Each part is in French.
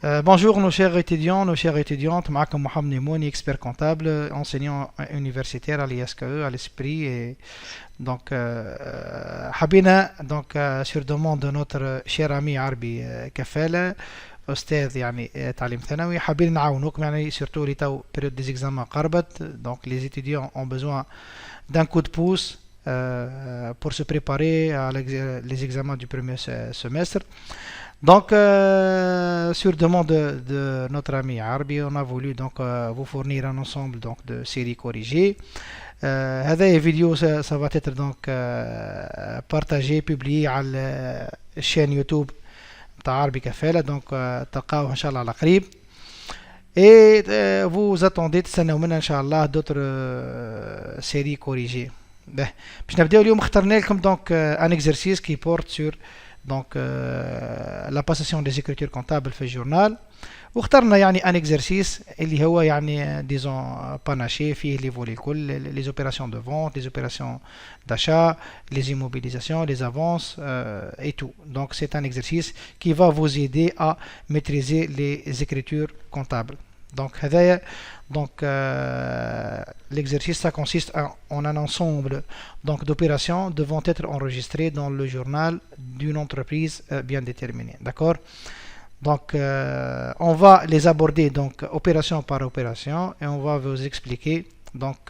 Bonjour nos chers étudiants, nos chères étudiantes, معكم محمد نيموني, expert comptable, enseignant universitaire à l'ISKE, à l'Esprit. Et donc, حبينا donc sur demande de notre cher ami عربي كفالة أستاذ يعني تعليم ثانوي, حابين نعاونوكم يعني surtout اللي تو période des examens قربت, donc les étudiants ont besoin d'un coup de pouce pour se préparer à les examens du premier semestre. Donc, sur demande de notre ami Arbi, on a voulu donc vous fournir un ensemble donc de séries corrigées. هذه vidéo ça va être donc partagé, publié على chaîne YouTube تاع عربي كفالة, donc تلقاوه إن شاء الله على قريب. Et vous attendez تستناو منا إن شاء الله d'autres séries corrigées. باش نبداو اليوم اخترنا لكم donc un exercice qui porte sur donc la passation des écritures comptables في الجورنال, واخترنا يعني un exercice اللي هو يعني disons panaché فيه les volets الكل, les opérations de vente, les opérations d'achat, les immobilisations, les avances et tout. Donc c'est un exercice qui va vous aider à maîtriser les écritures comptables. Donc l'exercice ça consiste en un ensemble donc d'opérations devant être enregistrées dans le journal d'une entreprise bien déterminée. D'accord? Donc on va les aborder donc opération par opération et on va vous expliquer donc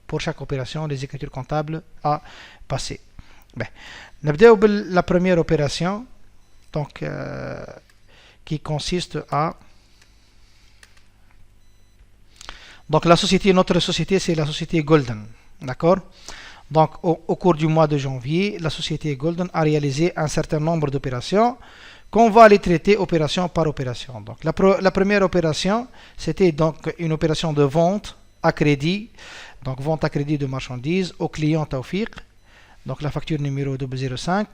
pour chaque opération les écritures comptables à passer. نبدأ la première opération donc qui consiste à donc la société, notre société c'est la société Golden, d'accord? Donc au cours du mois de janvier, la société Golden a réalisé un certain nombre d'opérations qu'on va les traiter opération par opération. Donc la première opération, c'était donc une opération de vente à crédit, donc vente à crédit de marchandises au client Tawfiq, donc la facture numéro 005.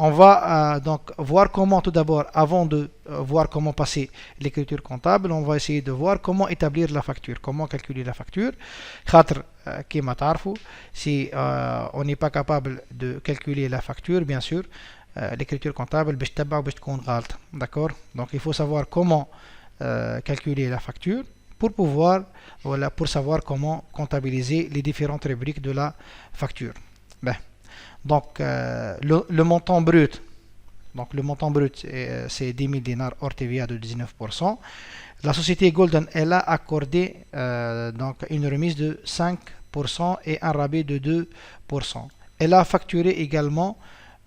On va donc voir comment tout d'abord, avant de voir comment passer l'écriture comptable, on va essayer de voir comment établir la facture, comment calculer la facture. Si on n'est pas capable de calculer la facture, bien sûr, l'écriture comptable, d'accord? Donc il faut savoir comment calculer la facture pour pouvoir, voilà, pour savoir comment comptabiliser les différentes rubriques de la facture. Donc le montant brut, c'est 10 000 dinars hors TVA de 19%. La société Golden, elle a accordé donc une remise de 5% et un rabais de 2%. Elle a facturé également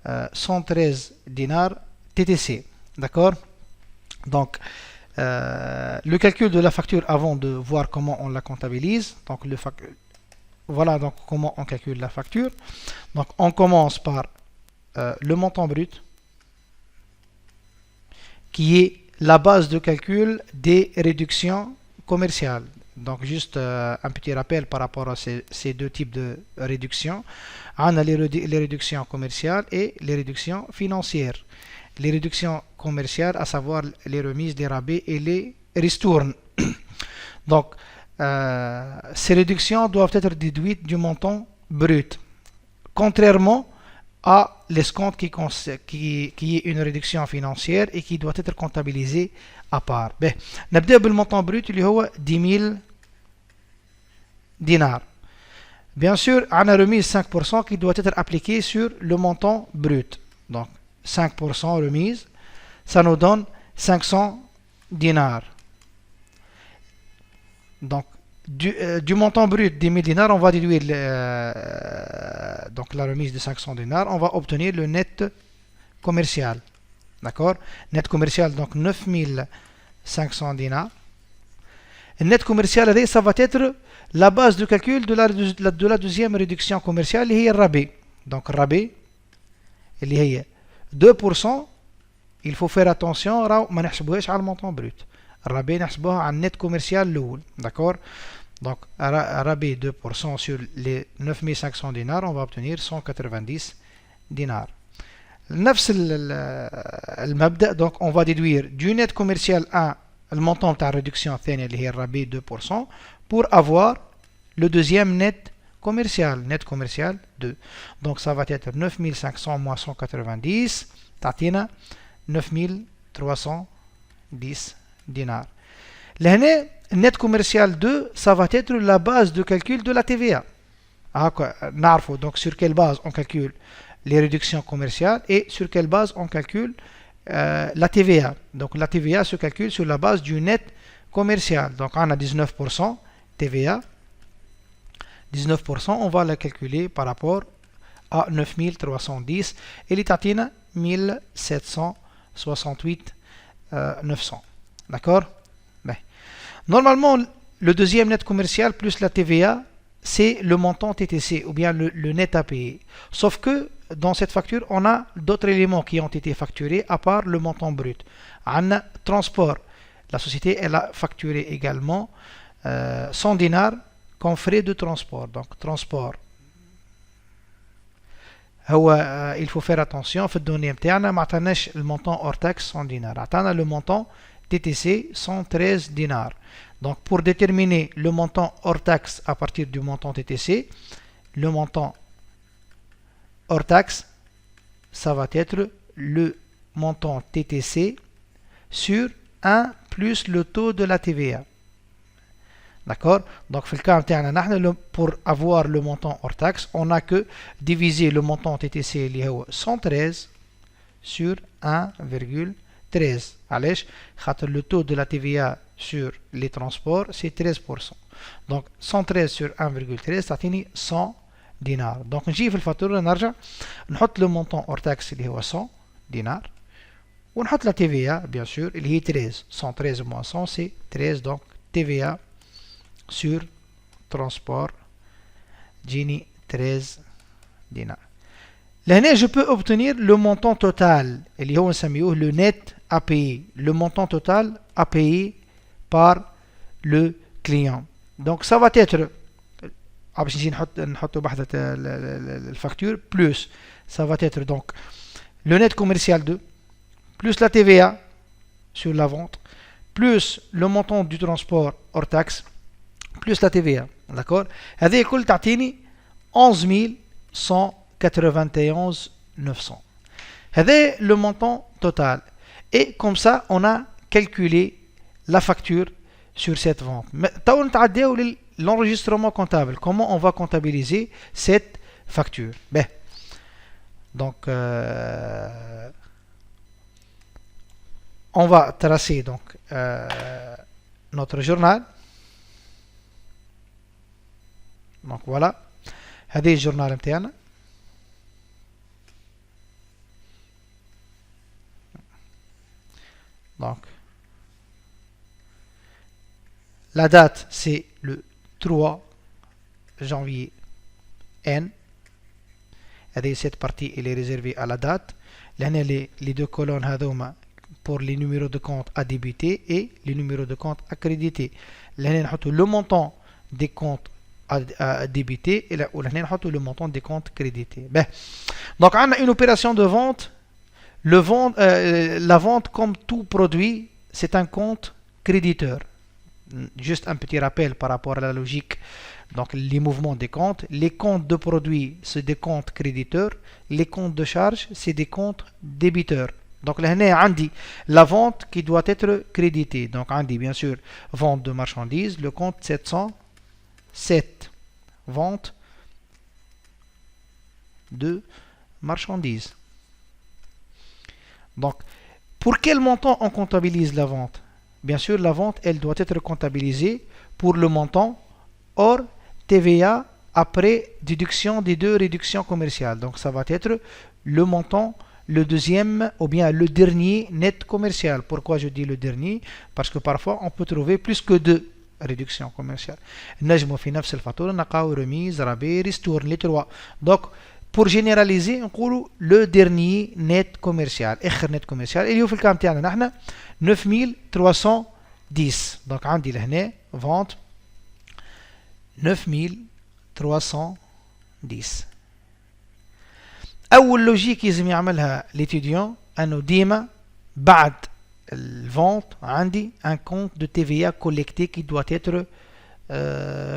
113 dinars TTC, d'accord? Donc le calcul de la facture avant de voir comment on la comptabilise, donc voilà donc comment on calcule la facture. Donc on commence par le montant brut qui est la base de calcul des réductions commerciales. Donc juste un petit rappel par rapport à ces deux types de réductions. On a les réductions commerciales et les réductions financières. Les réductions commerciales, à savoir les remises, les rabais et les ristournes. Donc ces réductions doivent être déduites du montant brut, contrairement à l'escompte qui est une réduction financière et qui doit être comptabilisée à part. نبدأ بالmontant brut اللي هو 10 000 dinars. Bien sûr, on a remise 5% qui doit être appliquée sur le montant brut. Donc 5% remise, ça nous donne 500 dinars. Donc, du montant brut des 1000 dinars, on va déduire donc la remise de 500 dinars, on va obtenir le net commercial. D'accord? Net commercial, donc 9500 dinars. Le net commercial, ça va être la base de calcul de la deuxième réduction commerciale, qui est le rabais. Donc, rabais, il y a 2%, il faut faire attention, ما نحسبوهاش على le montant brut. الرابي نحسبوها على النت كوميرسيال الاول, d'accord? Donc rabais 2% sur les 9500 dinars, on va obtenir 190 dinars. نفس المبدأ, donc on va déduire du net commercial 1 le montant de la réduction الثانية اللي هي الرابي 2% pour avoir le deuxième net commercial 2. Donc ça va être 9500 moins 190 تعطينا 9300 10 dinars. Le net commercial 2, ça va être la base de calcul de la TVA. Donc sur quelle base on calcule les réductions commerciales et sur quelle base on calcule la TVA. Donc la TVA se calcule sur la base du net commercial. Donc on a 19% TVA. 19%, on va la calculer par rapport à 9310 et les tatina 1768 900. D'accord? Ben. Normalement, le deuxième net commercial plus la TVA, c'est le montant TTC ou bien le net à payer. Sauf que dans cette facture, on a d'autres éléments qui ont été facturés à part le montant brut. On a transport. La société, elle a facturé également 100 dinars comme frais de transport. Donc, transport. Il faut faire attention. في الدوني متاعنا ما عطاناش المونtant hors taxe 100 dinars. عطانا le montant TTC 113 dinars. Donc, pour déterminer le montant hors taxe à partir du montant TTC, le montant hors taxe, ça va être le montant TTC sur 1 plus le taux de la TVA. D'accord? Donc, pour avoir le montant hors taxe, on n'a que diviser le montant TTC 113 sur 1,13. Allez, le taux de la TVA sur les transports, c'est 13%. Donc, 113 sur 1,13, ça finit 100 dinars. Donc, نجي في الفاتورة نرجع نحط le montant hors taxe اللي هو 100 dinars ونحط la TVA bien sûr اللي هي 13. 113 moins 100 c'est 13. Donc, TVA sur transport جيني 13 dinars. Là, je peux obtenir le montant total اللي هو نسميه le net à payer. Le montant total à payer par le client. Donc, ça va être باش نجي نحطوا بحثة الفacture plus ça va être donc le net commercial 2 plus la TVA sur la vente plus le montant du transport hors taxe plus la TVA. D'accord? هذه الكل تعطيني 11191 900. هذا le montant total. Et comme ça, on a calculé la facture sur cette vente. تو نتعداو l'enregistrement comptable. Comment on va comptabiliser cette facture? Ben, donc, on va tracer donc notre journal. Donc voilà. هذا الجورنال متاعنا. Donc, la date c'est le 3 janvier N. Et cette partie elle est réservée à la date. Là, les deux colonnes هذوما pour les numéros de compte à débiter et les numéros de compte à créditer. Là, نحطوا le montant des comptes à débiter et là, نحطوا le montant des comptes crédités. Ben, donc, on a une opération de vente. La vente, comme tout produit, c'est un compte créditeur. Juste un petit rappel par rapport à la logique. Donc, les mouvements des comptes. Les comptes de produits, c'est des comptes créditeurs. Les comptes de charge, c'est des comptes débiteurs. Donc, là, on dit la vente qui doit être créditée. Donc, on dit bien sûr vente de marchandises. Le compte 707. Vente de marchandises. Donc, pour quel montant on comptabilise la vente? Bien sûr, la vente, elle doit être comptabilisée pour le montant hors TVA après déduction des deux réductions commerciales. Donc, ça va être le montant, le deuxième ou bien le dernier net commercial. Pourquoi je dis le dernier? Parce que parfois, on peut trouver plus que deux réductions commerciales. نجمو في نفس الفاتورة نلقاو remise, rabais, ristourne, les trois. Donc, pour généraliser, on dit le dernier net commercial. آخر net commercial. اللي هو في الكام تاعنا نحن 9310. Donc, عندي لهنا vente 9310. أول لوجيك يلزم يعملها l'étudiant أنه ديما بعد الفونت عندي un compte de TVA collecté qui doit être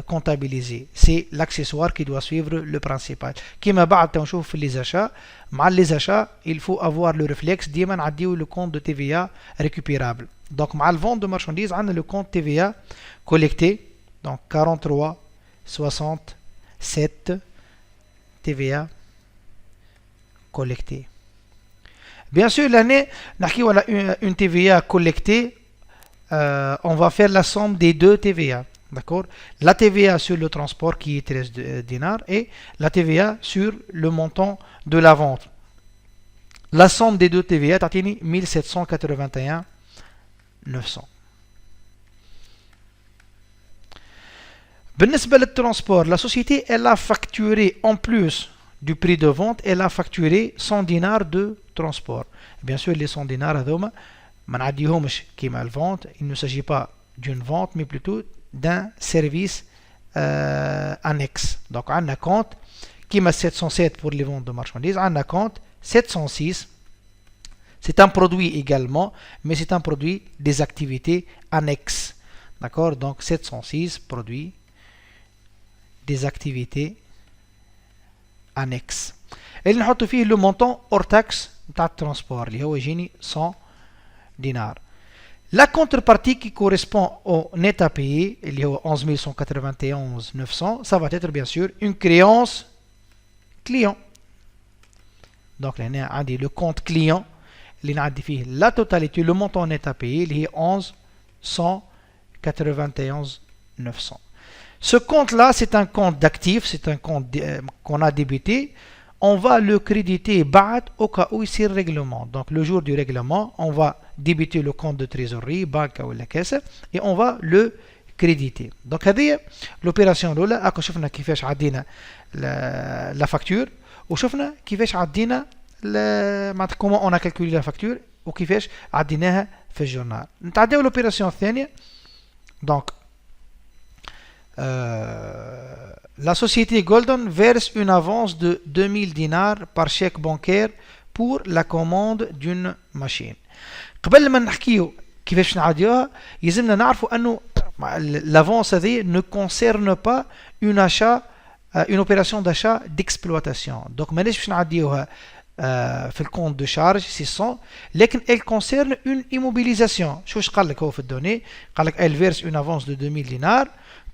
comptabilisé. C'est l'accessoire qui doit suivre le principal. كما بعد تنشوف في les achats. مع les achats, il faut avoir le réflexe ديما نعديو le compte de TVA récupérable. Donc مع le vente de marchandises, on a le compte TVA collecté. Donc 43 67 TVA collecté. Bien sûr, l'année, une TVA collectée, on va faire la somme des deux TVA. D'accord? La TVA sur le transport qui est 13 dinars et la TVA sur le montant de la vente. La somme des deux TVA est 1781 900. بالنسبة للترانسبور, la société elle a facturé en plus du prix de vente, elle a facturé 100 dinars de transport. Bien sûr, les 100 dinars هذوما ما نعديهمش كيما الفونت. Il ne s'agit pas d'une vente, mais plutôt d'un service annexe. Donc, on a compte كيما 707 pour les ventes de marchandises, on a compte 706. C'est un produit également, mais c'est un produit des activités annexes. D'accord? Donc, 706 produits des activités annexes. Et nous avons fait le montant hors taxe de transport, qui est 100 dinars. La contrepartie qui correspond au net à payer, il y a 11 191 900, ça va être bien sûr une créance client. Donc, là, on a le compte client, il a la totalité, le montant net à payer, il y a 11 191 900. Ce compte-là, c'est un compte d'actifs, c'est un compte qu'on a débité. On va le créditer au cas où c'est le règlement. Donc, le jour du règlement, on va débiter le compte de trésorerie, banque ou la caisse, et on va le créditer. Donc, l'opération là, on شفنا كيفاش عدينا la facture, وشفنا كيفاش عدينا comment on a calculé la facture, وكيفاش عديناها في الجورنال. نتعداو l'opération الثانية. Donc, la société Golden verse une avance de 2000 dinars par chèque bancaire pour la commande d'une machine. قبل ما نحكيو كيفاش نعديوها يلزمنا نعرفوا انه l'avance هذه ne concerne pas une opération d'achat d'exploitation. Donc ماناش باش نعديوها في الكونت دو شارج 600, لكن elle concerne une immobilisation. شوش قال لك هو في الدوني؟ قال لك elle verse une avance de 2000 dinars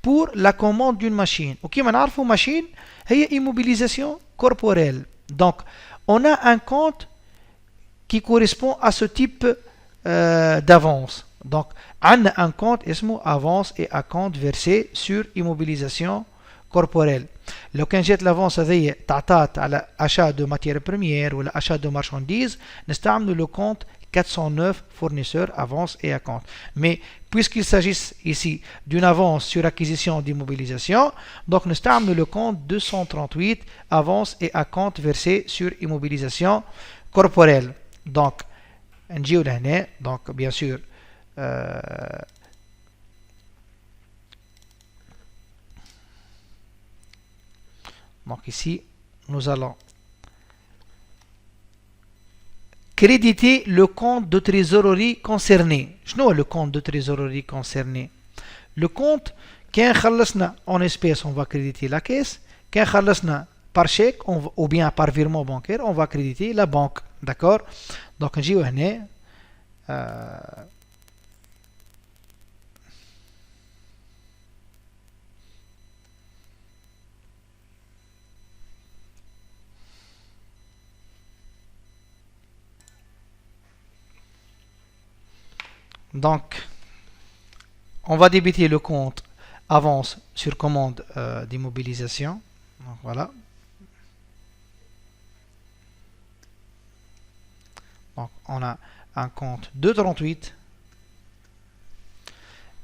pour la commande d'une machine. وكيما نعرفوا machine هي immobilisation corporelle. Donc on a un compte qui correspond à ce type d'avance. Donc on a un compte اسمه avance et acompte versé sur immobilisation corporelle. لو كان جات l'avance هذه تعطات على achat de matières premières ولا achat de marchandises, نستعملوا le compte 409 fournisseurs, avance et acompte. Mais puisqu'il s'agit ici d'une avance sur acquisition d'immobilisation, donc nous avons le compte 238 avance et acompte versé sur immobilisation corporelle. Donc, donc bien sûr, donc ici, nous allons créditer le compte de trésorerie concerné. شنو le compte de trésorerie concerné? Le compte كان خلصنا en espèces, on va créditer la caisse. كان خلصنا par chèque ou bien par virement bancaire, on va créditer la banque. D'accord? Donc نجيو هنا Donc, on va débiter le compte avance sur commande d'immobilisation. Donc, voilà. Donc, on a un compte 238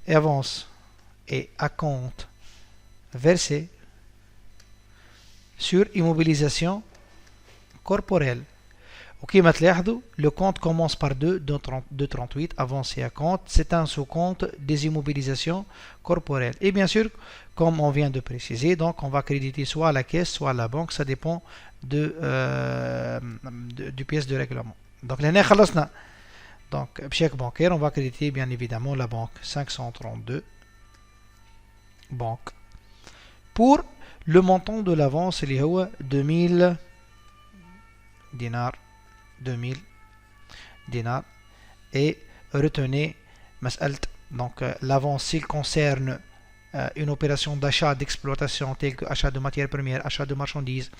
et avance et acompte versé sur immobilisation corporelle. وكما تلاحظوا le compte commence par 238 avance et acompte, c'est un sous-compte des immobilisations corporelles. Et bien sûr, comme on vient de préciser, donc on va créditer soit la caisse, soit la banque, ça dépend du pièce de règlement. Donc l'année خلصنا. Donc chèque bancaire, on va créditer bien évidemment la banque 532 banque. Pour le montant de l'avance, il y a 2000 dinars. 2000 dinars. Et retenez, donc l'avance, s'il concerne une opération d'achat d'exploitation telle que achat de matières premières, achat de marchandises.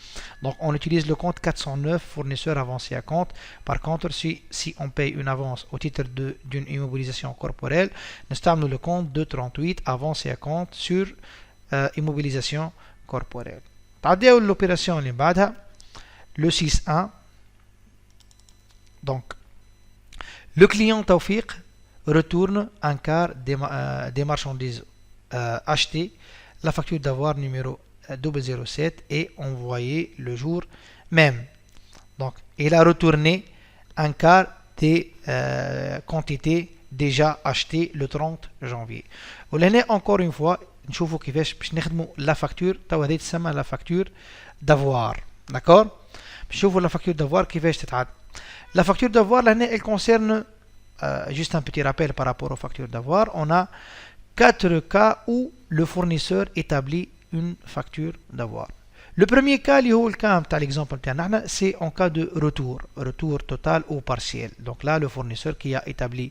Donc on utilise le compte 409 fournisseur avancé à compte. Par contre, si on paye une avance au titre d'une immobilisation corporelle, nous avons le compte 238 avancé à compte sur immobilisation corporelle. L'opération le 6.1. Donc le client Tawfiq retourne un quart des marchandises achetées, la facture d'avoir numéro 007 est envoyée le jour même. Donc, il a retourné un quart des quantités déjà achetées le 30 janvier. ولهنا encore une fois نشوفوا كيفاش باش نخدموا la facture. تو هذه تسمى la facture d'avoir. D'accord? نشوفوا la facture d'avoir كيفاش تتعاد. La facture d'avoir, elle concerne, juste un petit rappel par rapport aux factures d'avoir, on a 4 cas où le fournisseur établit une facture d'avoir. Le premier cas, le cas de l'exemple, c'est en cas de retour total ou partiel. Donc là, le fournisseur qui a établi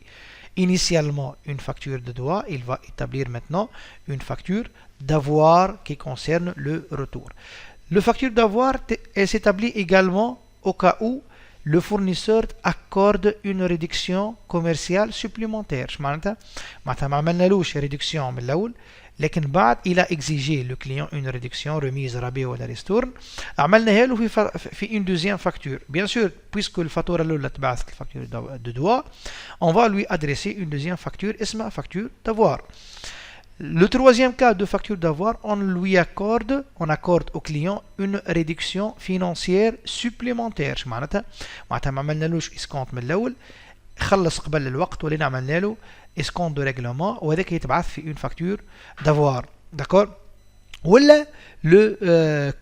initialement une facture de droit, il va établir maintenant une facture d'avoir qui concerne le retour. La facture d'avoir, elle s'établit également au cas où le fournisseur accorde une réduction commerciale supplémentaire. معناتها ما عملنالوش réduction من الأول لكن بعد il a exigé le client une réduction remise rabais ولا ristourne عملناها له في une deuxième facture. Bien sûr, puisque الفاتورة الأولى تبعث الفacture de droit, on va lui adresser une deuxième facture اسمها facture d'avoir. Le troisième cas de facture d'avoir, on accorde au client une réduction financière supplémentaire. معناتها ما عملنالوش اسكونت من الأول، خلص قبل الوقت ولينا عملنا له اسكونت دو ريغلومون وهذاك يتبعث في une facture d'avoir. D'accord? ولا le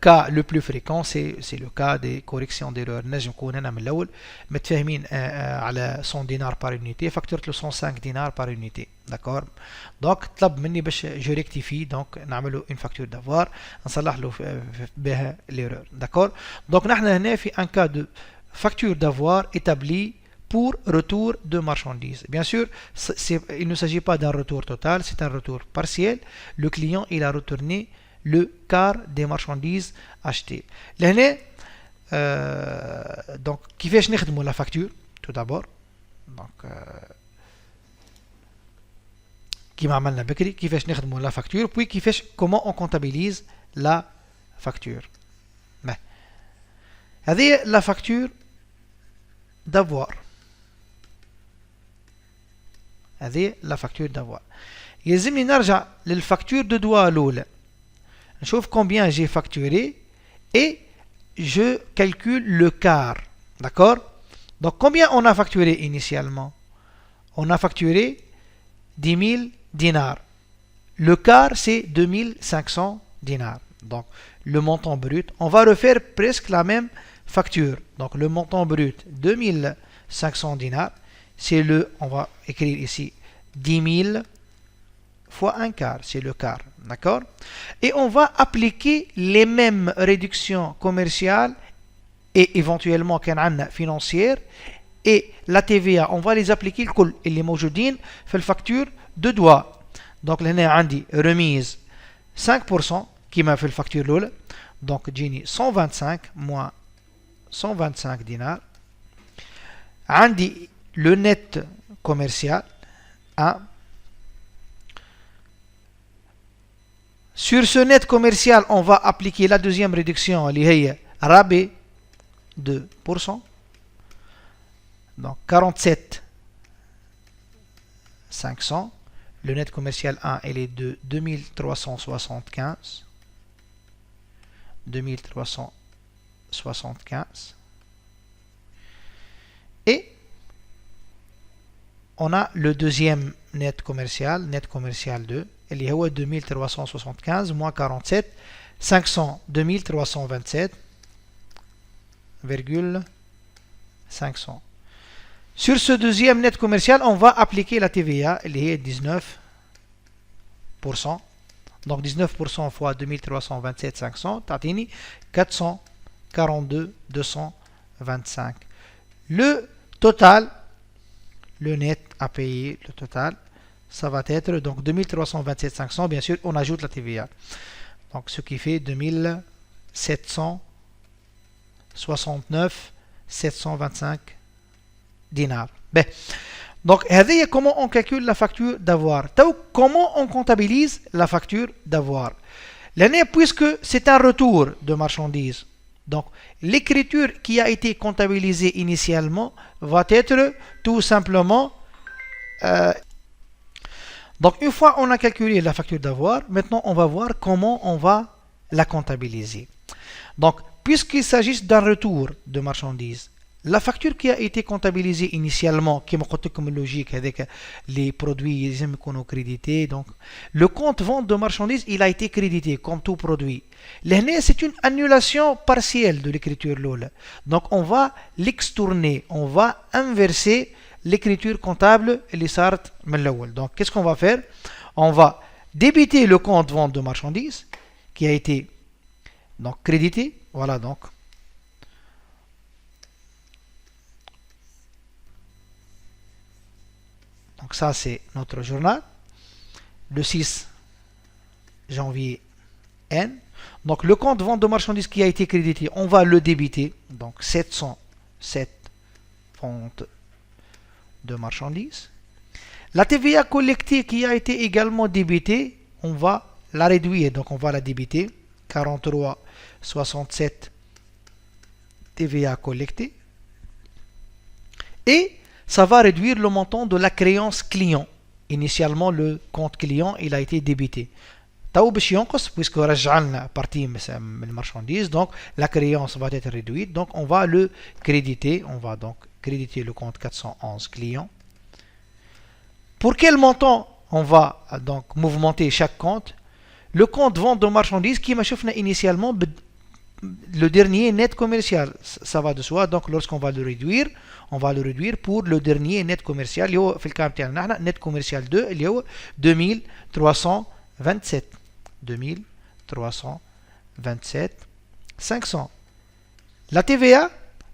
cas le plus fréquent, c'est le cas des corrections d'erreurs. نجم نكون انا من الاول متفاهمين على 100 دينار par unité، فاكتورت له 105 دينار par unité. D'accord? Donc طلب مني باش جو ريكتيفي، دونك نعملوا une facture d'avoir نصلح له بها l'erreur. D'accord? Donc نحن هنا في un cas de facture d'avoir établi pour retour de marchandises. Bien sûr, il ne s'agit pas d'un retour total, c'est un retour partiel. Le client, il a retourné le quart des marchandises achetées. لهنا donc كيفاش نخدموا la facture tout d'abord. Donc كيما عملنا بكري كيفاش نخدموا la facture puis كيفاش comment on comptabilise la facture. هذه la facture d'avoir. هذه la facture d'avoir. يلزمني نرجع للفacture de droit الأولى نشوف combien j'ai facturé et je calcule le quart. D'accord? Donc combien on a facturé initialement? On a facturé 10 000 dinars. Le quart c'est 2500 dinars. Donc le montant brut, on va refaire presque la même facture. Donc le montant brut 2500 dinars, c'est on va écrire ici 10 000 fois un quart, c'est le quart. D'accord? Et on va appliquer les mêmes réductions commerciales et éventuellement financières et la TVA, on va les appliquer الكل اللي موجودين في الفacture de droit. Donc هنا عندي remise 5% كما في الفacture الأولى. Donc تجيني 125 moins 125 dinars. عندي le net commercial 1. Sur ce net commercial, on va appliquer la deuxième réduction, qui est rabais 2%. Donc 47 500. Le net commercial 1, elle est de 2375. 2375. Et on a le deuxième net commercial 2. اللي هو 2375 moins 47 500 2327,500. Sur ce deuxième net commercial, on va appliquer la TVA اللي هي 19%. Donc 19% fois 2327,500 تعطيني 442,225. Le total, le net à payer, le total, ça va être donc 2327,500. Bien sûr, on ajoute la TVA. Donc ce qui fait 2769,725 dinars. Ben, donc, comment on calcule la facture d'avoir. Comment on comptabilise la facture d'avoir. L'année, puisque c'est un retour de marchandises, donc l'écriture qui a été comptabilisée initialement va être tout simplement... donc, une fois on a calculé la facture d'avoir, maintenant on va voir comment on va la comptabiliser. Donc, puisqu'il s'agit d'un retour de marchandises, la facture qui a été comptabilisée initialement, qui est comme logique avec les produits, ils aiment qu'on a crédité. Donc, le compte vente de marchandises, il a été crédité comme tout produit. L'année, c'est une annulation partielle de l'écriture LOL. Donc, on va l'extourner, on va inverser l'écriture comptable et les SART Mellawal. Donc, qu'est-ce qu'on va faire? On va débiter le compte vente de marchandises qui a été donc crédité. Voilà donc. Donc ça, c'est notre journal. Le 6 janvier N. Donc le compte vente de marchandises qui a été crédité, on va le débiter. Donc 707 ventes de marchandises. La TVA collectée qui a été également débitée, on va la réduire. Donc on va la débiter. 43,67 TVA collectée. Et ça va réduire le montant de la créance client. Initialement, le compte client, il a été débité. Puisque رجعنا partie de marchandise, donc la créance va être réduite. Donc on va le créditer. On va donc créditer le compte 411 client. Pour quel montant on va donc mouvementer chaque compte? Le compte vente de marchandises qui m'a chauffé initialement le dernier net commercial, ça va de soi. Donc lorsqu'on va le réduire, on va le réduire pour le dernier net commercial. Il y a في net commercial 2 il y a 2327 500. La TVA,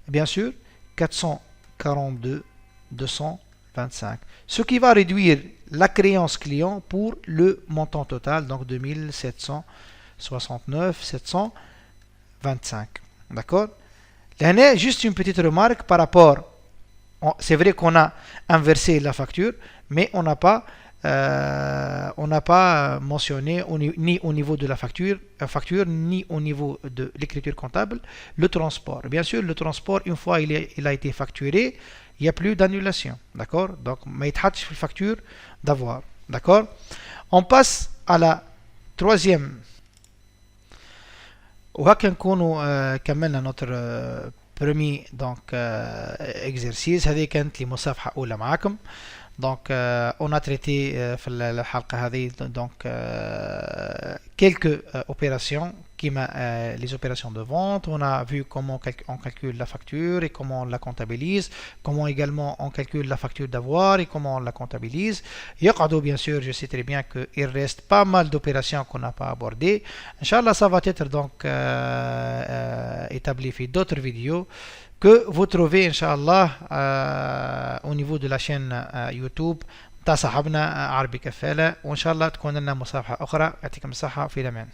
bien sûr, 442,225. Ce qui va réduire la créance client pour le montant total, donc 2769,725. D'accord? Là, juste une petite remarque par rapport. C'est vrai qu'on a inversé la facture, mais on n'a pas mentionné ni au niveau de la facture, ni au niveau de l'écriture comptable, le transport. Bien sûr, le transport, une fois il a été facturé, il n'y a plus d'annulation. D'accord? Donc, ما يتحطش في facture d'avoir. D'accord? On passe à la troisième. وهكا نكونوا كملنا notre premier donc exercice. هذه كانت لي مصافحة أولى معكم. Donc on a traité في الحلقة هذه donc quelques opérations les opérations de vente. On a vu comment on calcule la facture et comment on la comptabilise, comment également on calcule la facture d'avoir et comment on la comptabilise. Bien sûr, je sais très bien qu'il reste pas mal d'opérations qu'on n'a pas abordées. Inch'Allah, ça va être donc établi dans d'autres vidéos que vous trouvez Inch'Allah au niveau de la chaîne YouTube تاع صاحبنا عربي كفالة. وإن شاء الله تكون لنا مصافحة أخرى. يعطيكم الصحة في الأمان.